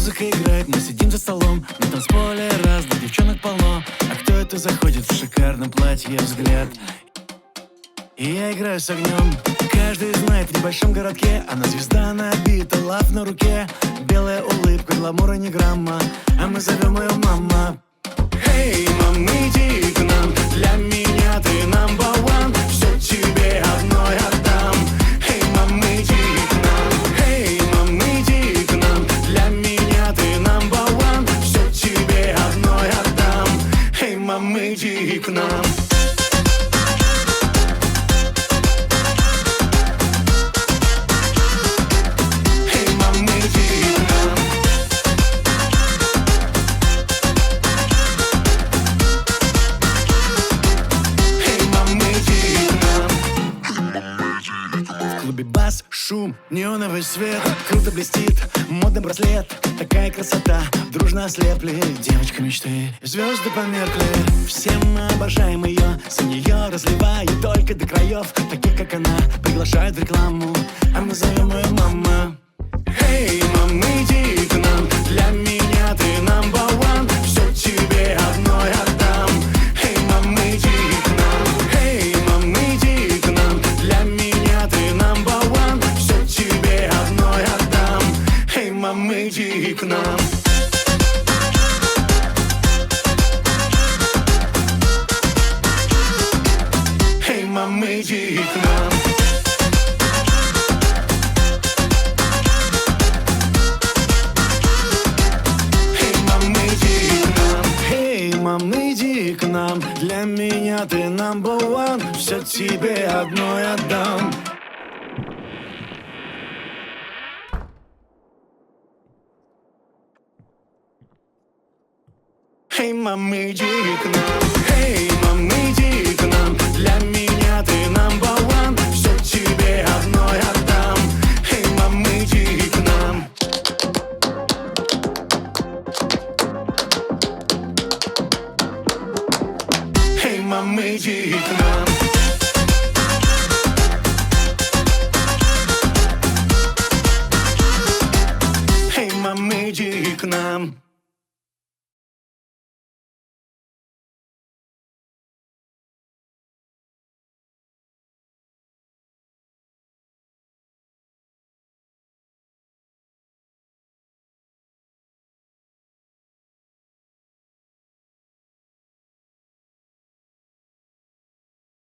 Музыка играет, мы сидим за столом. На танцполе разных девчонок полно. А кто-то заходит в шикарном платье, взгляд. И я играю с огнем. Каждый знает, в небольшом городке она звезда набита, лав на руке. Белая улыбка, гламура ни грамма. А мы зовем ее мама. Эй, мам, иди к нам. Для меня ты number one. Все тебе одной отдам. Эй, мам, иди к нам. Эй, мам, иди к нам. Для меня ты number one. Все тебе одной отдам. Эй, мам, иди к нам. Бас, шум, неоновый свет. Круто блестит, модный браслет. Такая красота, дружно ослепли девочка мечты. Звезды померкли, все мы обожаем ее. За нее разливают только до краев. Таких как она, приглашают в рекламу. А мы зовем ее мама. Эй, мам, иди к нам. Для меня ты number one. Все тебе одной отдам. Эй, мам, иди к нам. Эй, мам, иди к нам. Для меня ты number one. Все тебе одной отдам. Эй, мам, иди к нам. Эй, мам, иди к нам. Мам, иди к нам, для меня ты number one. Все тебе одной отдам. Эй, мам, иди к нам. Эй, мам, иди к нам. Для меня ты number one. Все тебе одной отдам. Эй, мам, иди к нам. Эй, мам, иди к нам.